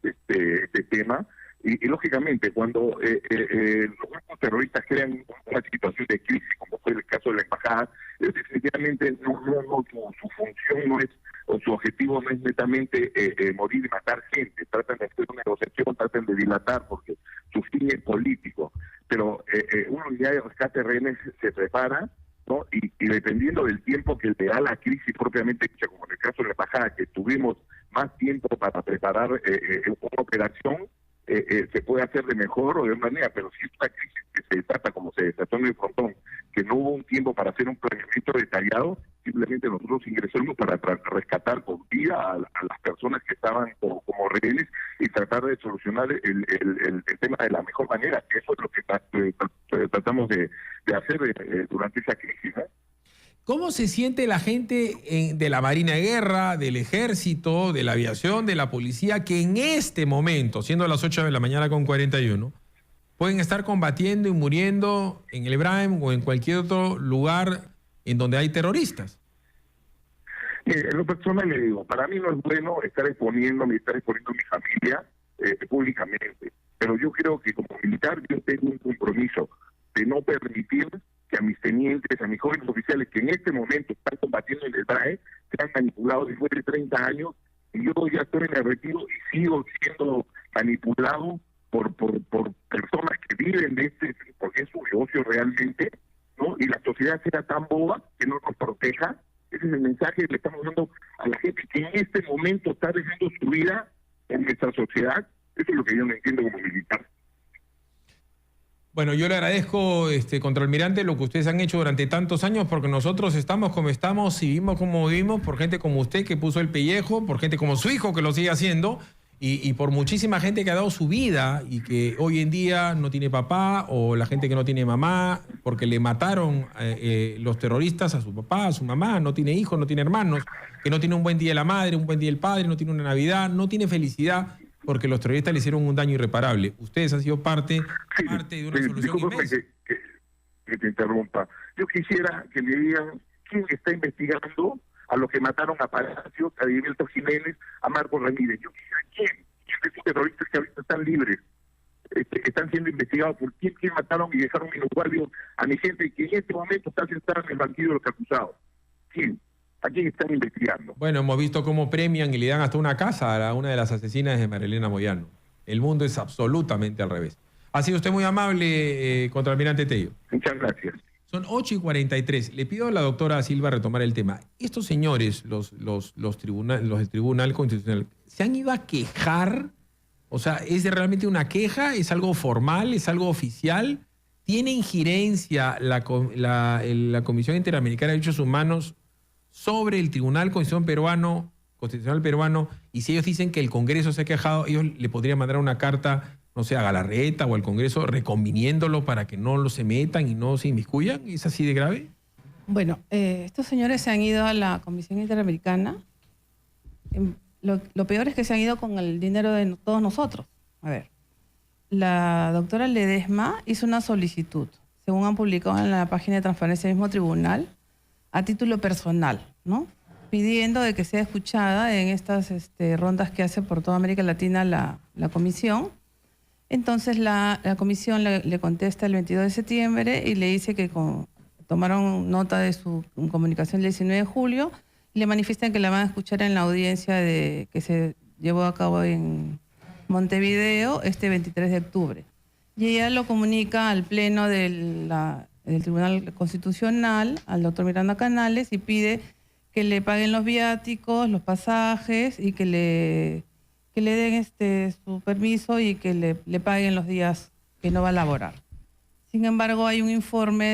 [SPEAKER 4] este tema. Y lógicamente, cuando los grupos terroristas crean una situación de crisis, como fue el caso de la embajada, definitivamente su función no es, o su objetivo no es netamente morir y matar gente. Tratan de hacer una negociación, tratan de dilatar, porque su fin es político. Pero una unidad de rescate de rehenes se prepara, ¿no? Y dependiendo del tiempo que le da la crisis propiamente dicha, como en el caso de la embajada, que tuvimos más tiempo para preparar una operación, se puede hacer de mejor o de una manera, pero si es una crisis que se desata como se desató en el Frontón, que no hubo un tiempo para hacer un planeamiento detallado, simplemente nosotros ingresamos para rescatar con vida a las personas que estaban como rehenes y tratar de solucionar el tema de la mejor manera, que eso es lo que tratamos de hacer durante esa crisis, ¿no?
[SPEAKER 1] ¿Cómo se siente la gente de la Marina de Guerra, del Ejército, de la aviación, de la policía, que en este momento, siendo las 8 de la mañana con 41, pueden estar combatiendo y muriendo en el Ibrahim o en cualquier otro lugar en donde hay terroristas?
[SPEAKER 4] En lo personal le digo, para mí no es bueno estar exponiendo a mi familia públicamente, pero yo creo que como militar yo tengo un compromiso de no permitir que a mis tenientes, a mis jóvenes oficiales que en este momento están combatiendo en el BRAE, sean manipulados después de 30 años, y yo ya estoy en el retiro y sigo siendo manipulado por personas que viven de porque es su negocio realmente, ¿no? Y la sociedad será tan boba que no nos proteja. Ese es el mensaje que le estamos dando a la gente que en este momento está dejando su vida en nuestra sociedad. Eso es lo que yo no entiendo como militar.
[SPEAKER 1] Bueno, yo le agradezco, contraalmirante, lo que ustedes han hecho durante tantos años, porque nosotros estamos como estamos y vivimos como vivimos por gente como usted que puso el pellejo, por gente como su hijo que lo sigue haciendo y por muchísima gente que ha dado su vida y que hoy en día no tiene papá o la gente que no tiene mamá porque le mataron los terroristas a su papá, a su mamá, no tiene hijos, no tiene hermanos, que no tiene un buen día de la madre, un buen día del padre, no tiene una Navidad, no tiene felicidad, porque los terroristas le hicieron un daño irreparable. Ustedes han sido parte de una solución inmensa.
[SPEAKER 4] Que te interrumpa. Yo quisiera que me digan quién está investigando a los que mataron a Palacios, a Heriberto Jiménez, a Marcos Ramírez. Yo quisiera quién de esos terroristas que ahorita están libres, están siendo investigados por quién mataron y dejaron minusválidos a mi gente que en este momento está sentada en el banquillo de los acusados. ¿Quién? ¿A quién están investigando?
[SPEAKER 1] Bueno, hemos visto cómo premian y le dan hasta una casa a una de las asesinas de Marilena Moyano. El mundo es absolutamente al revés. Ha sido usted muy amable, contraalmirante Tello.
[SPEAKER 4] Muchas gracias.
[SPEAKER 1] Son 8:43. Le pido a la doctora Silva retomar el tema. Estos señores, los del Tribunal Constitucional, ¿se han ido a quejar? O sea, ¿es realmente una queja? ¿Es algo formal? ¿Es algo oficial? ¿Tiene injerencia la Comisión Interamericana de Derechos Humanos sobre el Tribunal Constitucional Peruano? Y si ellos dicen que el Congreso se ha quejado, ellos le podrían mandar una carta, no sé, a Galarreta o al Congreso reconviniéndolo para que no se metan y no se inmiscuyan. ¿Es así de grave?
[SPEAKER 2] Bueno, estos señores se han ido a la Comisión Interamericana. Lo peor es que se han ido con el dinero de todos nosotros. A ver, la doctora Ledesma hizo una solicitud, según han publicado en la página de transparencia del mismo tribunal, a título personal, ¿no? Pidiendo de que sea escuchada en estas rondas que hace por toda América Latina la comisión. Entonces la comisión le contesta el 22 de septiembre y le dice que tomaron nota de su comunicación el 19 de julio y le manifiestan que la van a escuchar en la audiencia que se llevó a cabo en Montevideo este 23 de octubre. Y ella lo comunica al pleno de del Tribunal Constitucional al doctor Miranda Canales y pide que le paguen los viáticos, los pasajes y que le den su permiso y que le paguen los días que no va a laborar. Sin embargo, hay un informe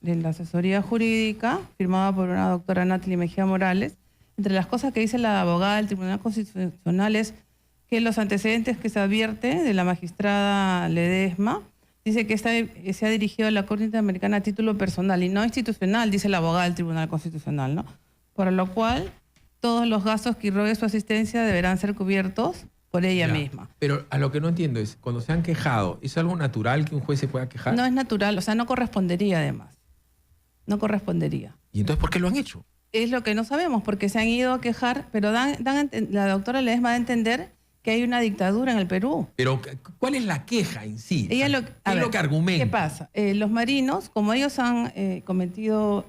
[SPEAKER 2] de la asesoría jurídica firmado por una doctora Natalie Mejía Morales. Entre las cosas que dice la abogada del Tribunal Constitucional es que los antecedentes que se advierte de la magistrada Ledesma dice que se ha dirigido a la Corte Interamericana a título personal y no institucional, dice la abogada del Tribunal Constitucional, ¿no? Por lo cual, todos los gastos que irrogue su asistencia deberán ser cubiertos por ella misma.
[SPEAKER 1] Pero a lo que no entiendo es, cuando se han quejado, ¿es algo natural que un juez se pueda quejar?
[SPEAKER 2] No es natural, o sea, no correspondería además. No correspondería.
[SPEAKER 1] ¿Y entonces por qué lo han hecho?
[SPEAKER 2] Es lo que no sabemos, porque se han ido a quejar, pero la doctora Ledesma da a entender que hay una dictadura en el Perú.
[SPEAKER 1] Pero, ¿cuál es la queja en sí?
[SPEAKER 2] Ella
[SPEAKER 1] ¿Qué es lo que argumenta?
[SPEAKER 2] ¿Qué pasa? Los marinos, como ellos han cometido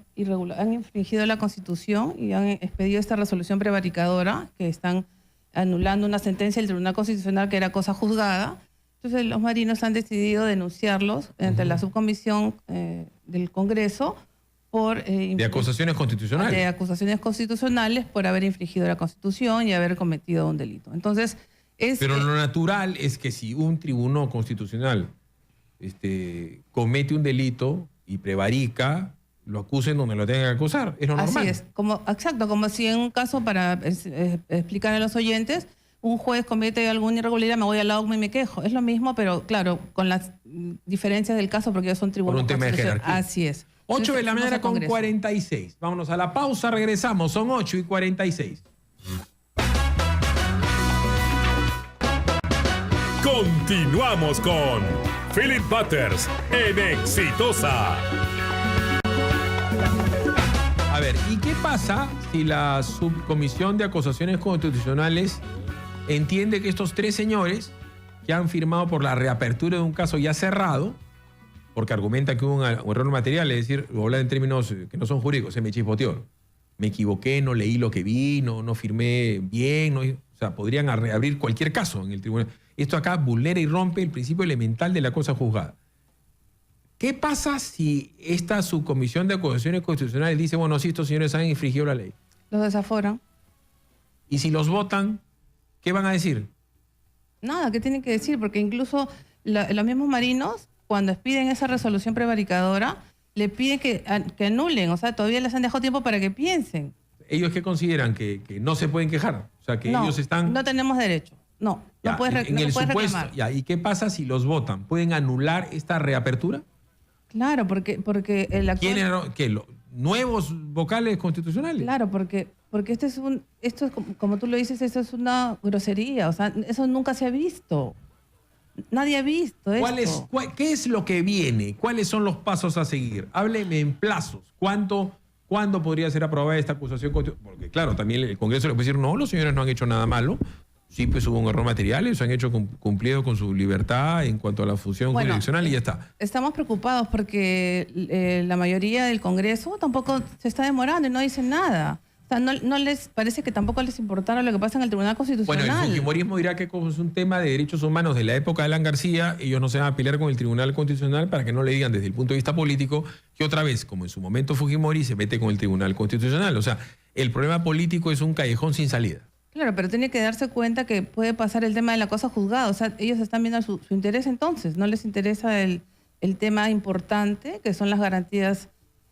[SPEAKER 2] han infringido la Constitución y han expedido esta resolución prevaricadora, que están anulando una sentencia del Tribunal Constitucional que era cosa juzgada, entonces los marinos han decidido denunciarlos ante la subcomisión del Congreso por...
[SPEAKER 1] de acusaciones constitucionales.
[SPEAKER 2] De acusaciones constitucionales por haber infringido la Constitución y haber cometido un delito. Entonces...
[SPEAKER 1] Pero lo natural es que si un tribunal constitucional comete un delito y prevarica, lo acusen donde lo tengan que acusar. Es lo normal.
[SPEAKER 2] Así es. Exacto, como si en un caso, para explicar a los oyentes, un juez comete alguna irregularidad, me voy al AUCMA y me quejo. Es lo mismo, pero claro, con las diferencias del caso, porque ellos son tribunales.
[SPEAKER 1] Por un tema de jerarquía.
[SPEAKER 2] Así es.
[SPEAKER 1] 8 de la mañana con 46. Vámonos a la pausa, regresamos. Son 8:46.
[SPEAKER 3] Continuamos con Philip Butters en Exitosa.
[SPEAKER 1] A ver, ¿y qué pasa si la Subcomisión de Acusaciones Constitucionales entiende que estos tres señores que han firmado por la reapertura de un caso ya cerrado, porque argumenta que hubo un error material, es decir, lo habla en términos que no son jurídicos, se me chispoteó, me equivoqué, no leí lo que vi, no firmé bien, o sea, podrían reabrir cualquier caso en el tribunal. Esto acá vulnera y rompe el principio elemental de la cosa juzgada. ¿Qué pasa si esta subcomisión de acusaciones constitucionales dice, bueno, sí, estos señores han infringido la ley?
[SPEAKER 2] Los desaforan.
[SPEAKER 1] Y si los votan, ¿qué van a decir?
[SPEAKER 2] Nada, ¿qué tienen que decir? Porque incluso los mismos marinos, cuando expiden esa resolución prevaricadora, le piden que anulen, o sea, todavía les han dejado tiempo para que piensen.
[SPEAKER 1] ¿Ellos qué consideran? ¿Que no se pueden quejar? O sea, que ellos están...
[SPEAKER 2] No tenemos derecho. No puedes reclamar.
[SPEAKER 1] Ya, ¿y qué pasa si los votan? ¿Pueden anular esta reapertura?
[SPEAKER 2] Claro, porque el actual...
[SPEAKER 1] ¿Qué? ¿Nuevos vocales constitucionales?
[SPEAKER 2] Claro, porque esto es como tú lo dices, esto es una grosería. O sea, eso nunca se ha visto. Nadie ha visto esto.
[SPEAKER 1] ¿Qué es lo que viene? ¿Cuáles son los pasos a seguir? Hábleme en plazos. ¿Cuándo podría ser aprobada esta acusación constitucional? Porque claro, también el Congreso le puede decir, no, los señores no han hecho nada malo. Sí, pues hubo un error material, ellos han hecho cumplido con su libertad en cuanto a la función jurisdiccional y ya está.
[SPEAKER 2] Estamos preocupados porque la mayoría del Congreso tampoco se está demorando y no dicen nada. O sea, no les parece que tampoco les importara lo que pasa en el Tribunal Constitucional.
[SPEAKER 1] Bueno, el fujimorismo dirá que como es un tema de derechos humanos de la época de Alan García, ellos no se van a pelear con el Tribunal Constitucional para que no le digan desde el punto de vista político que otra vez, como en su momento Fujimori, se mete con el Tribunal Constitucional. O sea, el problema político es un callejón sin salida.
[SPEAKER 2] Claro, pero tiene que darse cuenta que puede pasar el tema de la cosa juzgada. O sea, ellos están viendo su interés entonces. No les interesa el tema importante, que son las garantías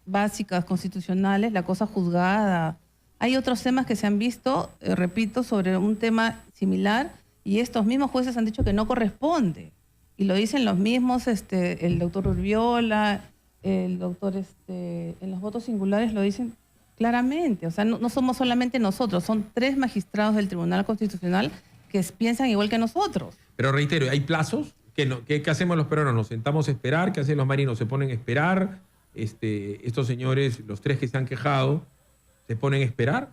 [SPEAKER 2] básicas constitucionales, la cosa juzgada. Hay otros temas que se han visto, repito, sobre un tema similar y estos mismos jueces han dicho que no corresponde. Y lo dicen los mismos, el doctor Urbiola, el doctor, en los votos singulares lo dicen claramente. O sea, no somos solamente nosotros, son 3 magistrados del Tribunal Constitucional que piensan igual que nosotros.
[SPEAKER 1] Pero reitero, ¿hay plazos? ¿Qué hacemos los peruanos? ¿Nos sentamos a esperar? ¿Qué hacen los marinos? ¿Se ponen a esperar? Estos señores, los 3 que se han quejado, ¿se ponen a esperar?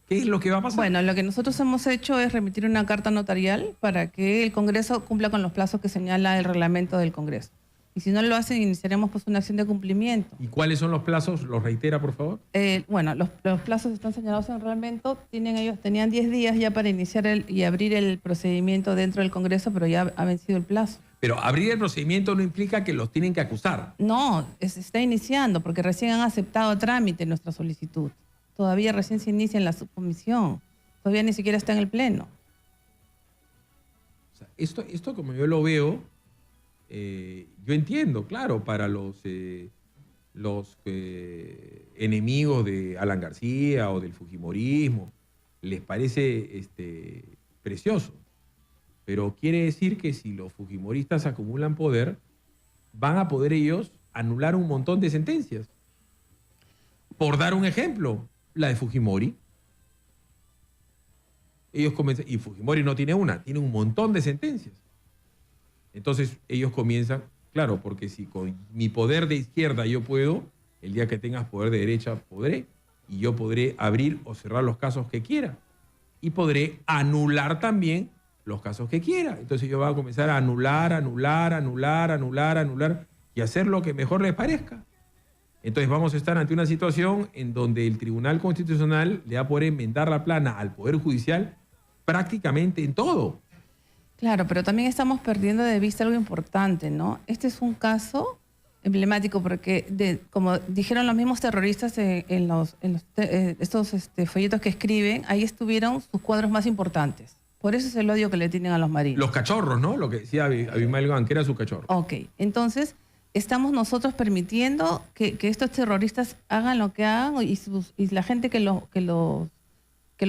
[SPEAKER 1] ¿Qué es lo que va a pasar?
[SPEAKER 2] Bueno, lo que nosotros hemos hecho es remitir una carta notarial para que el Congreso cumpla con los plazos que señala el reglamento del Congreso. Y si no lo hacen, iniciaremos pues una acción de cumplimiento.
[SPEAKER 1] ¿Y cuáles son los plazos? ¿Los reitera, por favor?
[SPEAKER 2] Bueno, los plazos están señalados en el reglamento. Tenían 10 días ya para iniciar y abrir el procedimiento dentro del Congreso, pero ya ha vencido el plazo.
[SPEAKER 1] Pero abrir el procedimiento no implica que los tienen que acusar.
[SPEAKER 2] No, se está iniciando porque recién han aceptado a trámite nuestra solicitud. Todavía recién se inicia en la subcomisión. Todavía ni siquiera está en el Pleno.
[SPEAKER 1] O sea, esto como yo lo veo, yo entiendo, claro, para los enemigos de Alan García o del fujimorismo, les parece precioso. Pero quiere decir que si los fujimoristas acumulan poder, van a poder ellos anular un montón de sentencias. Por dar un ejemplo, la de Fujimori. Ellos comienzan, y Fujimori no tiene una, tiene un montón de sentencias. Entonces ellos comienzan, claro, porque si con mi poder de izquierda yo puedo, el día que tengas poder de derecha podré, y yo podré abrir o cerrar los casos que quiera. Y podré anular también los casos que quiera. Entonces yo voy a comenzar a anular y hacer lo que mejor les parezca. Entonces vamos a estar ante una situación en donde el Tribunal Constitucional le va a poder enmendar la plana al Poder Judicial prácticamente en todo.
[SPEAKER 2] Claro, pero también estamos perdiendo de vista algo importante, ¿no? Este es un caso emblemático porque, como dijeron los mismos terroristas en estos folletos que escriben, ahí estuvieron sus cuadros más importantes. Por eso es el odio que le tienen a los marinos.
[SPEAKER 1] Los cachorros, ¿no? Lo que decía Abimael Gant, que era su cachorro.
[SPEAKER 2] Ok, entonces estamos nosotros permitiendo que estos terroristas hagan lo que hagan y la gente que los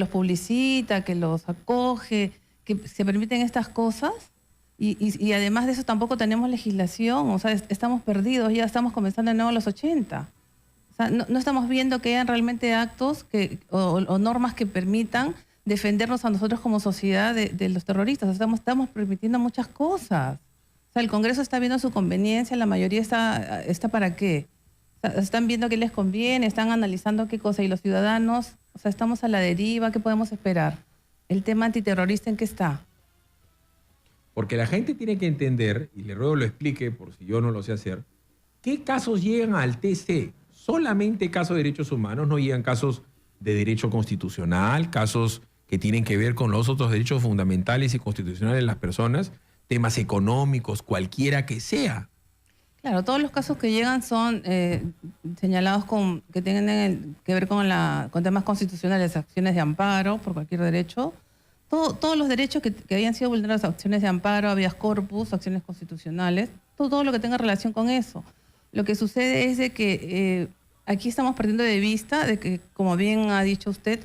[SPEAKER 2] publicita, que los acoge, que se permiten estas cosas. Y además de eso tampoco tenemos legislación, o sea, estamos perdidos, ya estamos comenzando de nuevo a los 80. O sea, no estamos viendo que hayan realmente actos o normas que permitan defendernos a nosotros como sociedad de los terroristas. Estamos permitiendo muchas cosas. O sea, el Congreso está viendo su conveniencia, la mayoría está para qué. O sea, están viendo qué les conviene, están analizando qué cosa. Y los ciudadanos, o sea, estamos a la deriva, ¿qué podemos esperar? ¿El tema antiterrorista en qué está?
[SPEAKER 1] Porque la gente tiene que entender, y le ruego lo explique por si yo no lo sé hacer, ¿qué casos llegan al TC? Solamente casos de derechos humanos, no llegan casos de derecho constitucional, casos que tienen que ver con los otros derechos fundamentales y constitucionales de las personas, temas económicos, cualquiera que sea.
[SPEAKER 2] Claro, todos los casos que llegan son señalados que tienen que ver con temas constitucionales, acciones de amparo por cualquier derecho. Todos los derechos que habían sido vulnerados, acciones de amparo, habeas corpus, acciones constitucionales, todo lo que tenga relación con eso. Lo que sucede es de que aquí estamos perdiendo de vista de que, como bien ha dicho usted,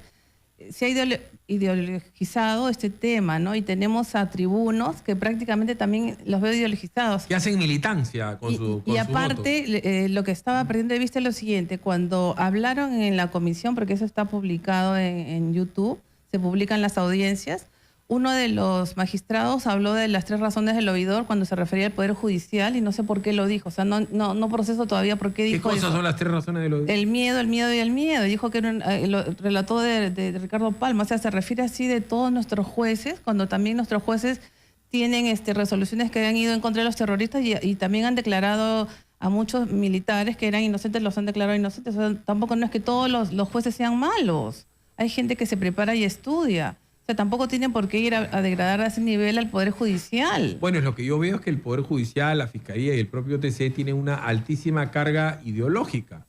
[SPEAKER 2] se ha ideologizado este tema, ¿no? Y tenemos a tribunos que prácticamente también los veo ideologizados.
[SPEAKER 1] Que hacen militancia con su voto.
[SPEAKER 2] Y aparte, lo que estaba perdiendo de vista es lo siguiente. Cuando hablaron en la comisión, porque eso está publicado en YouTube, se publican las audiencias, uno de los magistrados habló de las 3 razones del oidor cuando se refería al Poder Judicial y no sé por qué lo dijo. O sea, no proceso todavía por qué dijo eso.
[SPEAKER 1] ¿Qué cosas son las 3 razones del oidor?
[SPEAKER 2] El miedo y el miedo. Dijo que lo relató de Ricardo Palma. O sea, se refiere así de todos nuestros jueces, cuando también nuestros jueces tienen resoluciones que han ido en contra de los terroristas y también han declarado a muchos militares que eran inocentes, los han declarado inocentes. O sea, tampoco no es que todos los jueces sean malos. Hay gente que se prepara y estudia. O sea, tampoco tienen por qué ir a degradar a ese nivel al Poder Judicial.
[SPEAKER 1] Bueno, lo que yo veo es que el Poder Judicial, la Fiscalía y el propio TC tienen una altísima carga ideológica.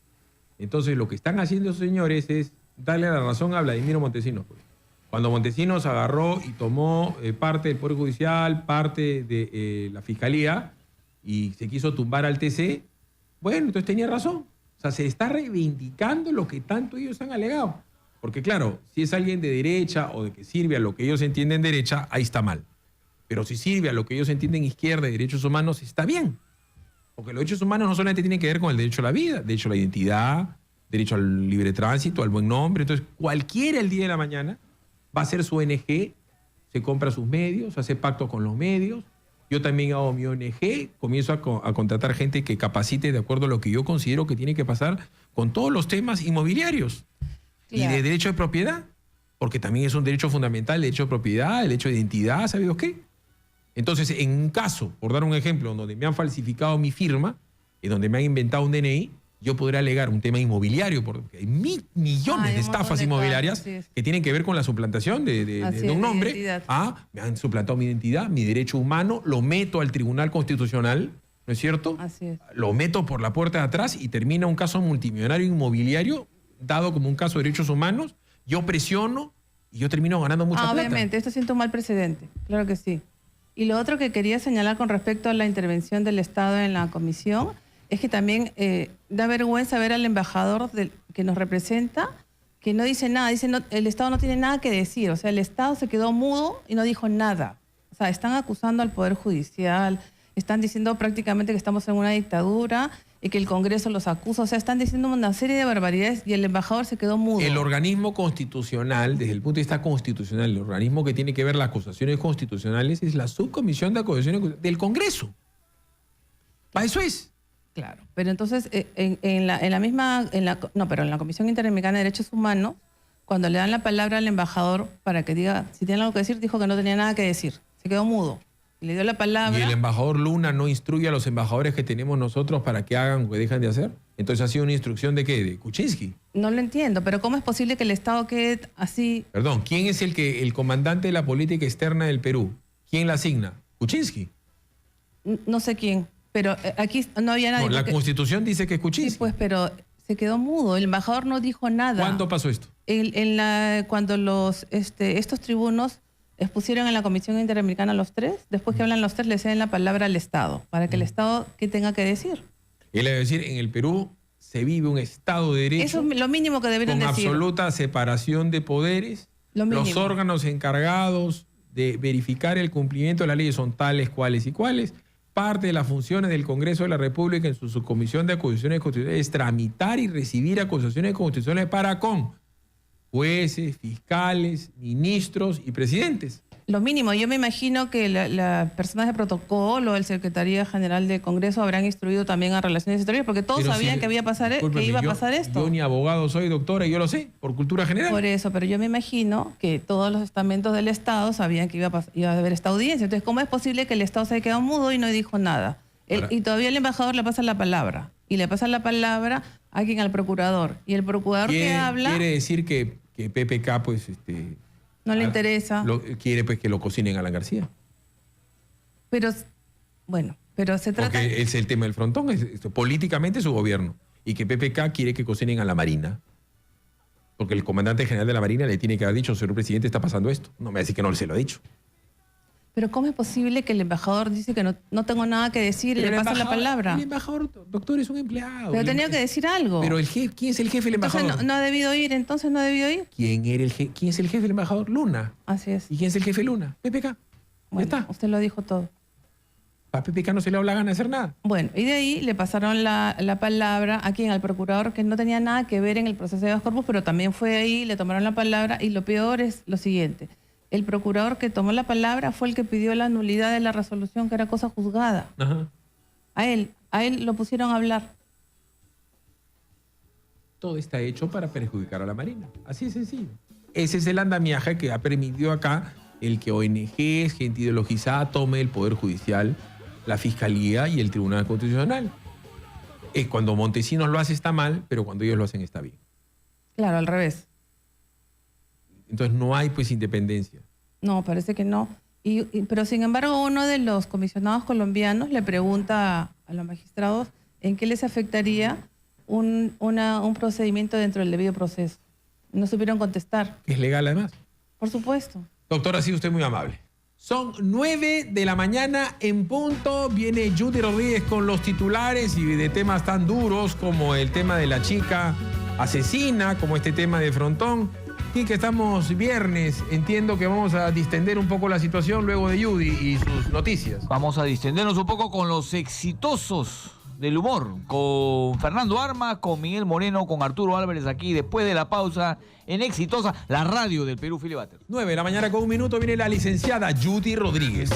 [SPEAKER 1] Entonces, lo que están haciendo esos señores es darle la razón a Vladimiro Montesinos. Cuando Montesinos agarró y tomó parte del Poder Judicial, parte de la Fiscalía, y se quiso tumbar al TC, bueno, entonces tenía razón. O sea, se está reivindicando lo que tanto ellos han alegado. Porque claro, si es alguien de derecha o de que sirve a lo que ellos entienden derecha, ahí está mal. Pero si sirve a lo que ellos entienden izquierda y derechos humanos, está bien. Porque los derechos humanos no solamente tienen que ver con el derecho a la vida, derecho a la identidad, derecho al libre tránsito, al buen nombre. Entonces, cualquiera el día de la mañana va a hacer su ONG, se compra sus medios, hace pactos con los medios. Yo también hago mi ONG, comienzo a contratar gente que capacite de acuerdo a lo que yo considero que tiene que pasar con todos los temas inmobiliarios. Claro. Y de derecho de propiedad, porque también es un derecho fundamental, el derecho de propiedad, el derecho de identidad, ¿sabido qué? Entonces, en un caso, por dar un ejemplo, donde me han falsificado mi firma y donde me han inventado un DNI, yo podré alegar un tema inmobiliario, porque hay millones de estafas inmobiliarias que tienen que ver con la suplantación de un nombre. Me han suplantado mi identidad, mi derecho humano, lo meto al Tribunal Constitucional, ¿no es cierto?
[SPEAKER 2] Así es.
[SPEAKER 1] Lo meto por la puerta de atrás y termina un caso multimillonario inmobiliario, dado como un caso de derechos humanos. Yo presiono y yo termino ganando mucha plata.
[SPEAKER 2] Obviamente, esto siente un mal precedente, claro que sí. Y lo otro que quería señalar con respecto a la intervención del Estado en la comisión es que también da vergüenza ver al embajador que nos representa, que no dice nada, dice el Estado no tiene nada que decir, o sea, el Estado se quedó mudo y no dijo nada. O sea, están acusando al Poder Judicial, están diciendo prácticamente que estamos en una dictadura y que el Congreso los acusa, o sea, están diciendo una serie de barbaridades y el embajador se quedó mudo.
[SPEAKER 1] El organismo constitucional, desde el punto de vista constitucional, el organismo que tiene que ver las acusaciones constitucionales es la Subcomisión de Acusaciones del Congreso. Para eso es.
[SPEAKER 2] Claro, pero entonces en la Comisión Interamericana de Derechos Humanos, cuando le dan la palabra al embajador para que diga si tiene algo que decir, dijo que no tenía nada que decir, se quedó mudo. Y le dio la palabra.
[SPEAKER 1] ¿Y el embajador Luna no instruye a los embajadores que tenemos nosotros para que hagan o que dejan de hacer? Entonces ha sido una instrucción ¿de qué? ¿De Kuczynski?
[SPEAKER 2] No lo entiendo, pero ¿cómo es posible que el Estado quede así?
[SPEAKER 1] Perdón, ¿quién es el comandante de la política externa del Perú? ¿Quién la asigna? Kuczynski.
[SPEAKER 2] No sé quién. Pero aquí no había nadie.
[SPEAKER 1] No, la Constitución dice que es Kuczynski.
[SPEAKER 2] Sí, pues, pero se quedó mudo. El embajador no dijo nada.
[SPEAKER 1] ¿Cuándo pasó esto?
[SPEAKER 2] Cuando estos tribunos expusieron en la Comisión Interamericana a los tres, después que hablan los tres, le ceden la palabra al Estado, para que el Estado, ¿qué tenga que decir?
[SPEAKER 1] Él debe decir, en el Perú se vive un Estado de Derecho.
[SPEAKER 2] Eso es lo mínimo que deberían
[SPEAKER 1] con
[SPEAKER 2] decir.
[SPEAKER 1] Absoluta separación de poderes. Los órganos encargados de verificar el cumplimiento de la ley son tales, cuales y cuales. Parte de las funciones del Congreso de la República en su subcomisión de acusaciones constitucionales es tramitar y recibir acusaciones constitucionales para con jueces, fiscales, ministros y presidentes.
[SPEAKER 2] Lo mínimo. Yo me imagino que las personas de protocolo, el Secretaría General del Congreso habrán instruido también a Relaciones Exteriores, porque todos sabían que iba a pasar esto.
[SPEAKER 1] Yo ni abogado soy, doctora, y yo lo sé, por cultura general.
[SPEAKER 2] Por eso, pero yo me imagino que todos los estamentos del Estado sabían que iba a haber esta audiencia. Entonces, ¿cómo es posible que el Estado se haya quedado mudo y no dijo nada? Y todavía el embajador le pasa la palabra. Y le pasa la palabra a quien, al procurador. Y el procurador que habla...
[SPEAKER 1] Quiere decir que PPK, pues...
[SPEAKER 2] no le interesa.
[SPEAKER 1] Quiere pues que lo cocinen a Alan García.
[SPEAKER 2] Pero, bueno, pero se trata...
[SPEAKER 1] Porque es el tema del frontón, políticamente su gobierno. Y que PPK quiere que cocinen a la Marina. Porque el comandante general de la Marina le tiene que haber dicho, señor presidente, está pasando esto. No me va a decir que no se lo ha dicho.
[SPEAKER 2] Pero ¿cómo es posible que el embajador dice que no tengo nada que decir y le pasa la palabra?
[SPEAKER 1] El embajador, doctor, es un empleado.
[SPEAKER 2] Pero tenía que decir algo.
[SPEAKER 1] Pero ¿quién es el jefe del embajador?
[SPEAKER 2] Entonces no ha debido ir, entonces no ha debido ir.
[SPEAKER 1] ¿Quién es el jefe del embajador? Luna.
[SPEAKER 2] Así es.
[SPEAKER 1] ¿Y quién es el jefe Luna? PPK.
[SPEAKER 2] Bueno,
[SPEAKER 1] ya está.
[SPEAKER 2] Usted lo dijo todo.
[SPEAKER 1] A PPK no se le da la gana de hacer nada.
[SPEAKER 2] Bueno, y de ahí le pasaron la palabra a quien, al procurador, que no tenía nada que ver en el proceso de habeas corpus, pero también fue ahí, le tomaron la palabra, y lo peor es lo siguiente. El procurador que tomó la palabra fue el que pidió la nulidad de la resolución, que era cosa juzgada.
[SPEAKER 1] Ajá.
[SPEAKER 2] A él lo pusieron a hablar.
[SPEAKER 1] Todo está hecho para perjudicar a la Marina. Así de sencillo. Ese es el andamiaje que ha permitido acá el que ONGs, gente ideologizada, tome el Poder Judicial, la Fiscalía y el Tribunal Constitucional. Cuando Montesinos lo hace está mal, pero cuando ellos lo hacen está bien.
[SPEAKER 2] Claro, al revés.
[SPEAKER 1] Entonces no hay pues independencia.
[SPEAKER 2] No, parece que no. Pero sin embargo uno de los comisionados colombianos le pregunta a los magistrados en qué les afectaría un procedimiento dentro del debido proceso. No supieron contestar.
[SPEAKER 1] ¿Es legal además?
[SPEAKER 2] Por supuesto.
[SPEAKER 1] Doctor, ha sido usted muy amable. Son 9 de la mañana en punto. Viene Judy Rodríguez con los titulares y de temas tan duros como el tema de la chica asesina, como este tema de Frontón. Y que estamos viernes, entiendo que vamos a distender un poco la situación luego de Judy y sus noticias.
[SPEAKER 5] Vamos a distendernos un poco con los exitosos del humor, con Fernando Armas, con Miguel Moreno, con Arturo Álvarez aquí después de la pausa en Exitosa, la radio del Perú, Philip Butters.
[SPEAKER 1] 9 de la mañana con 1 minuto viene la licenciada Judy Rodríguez.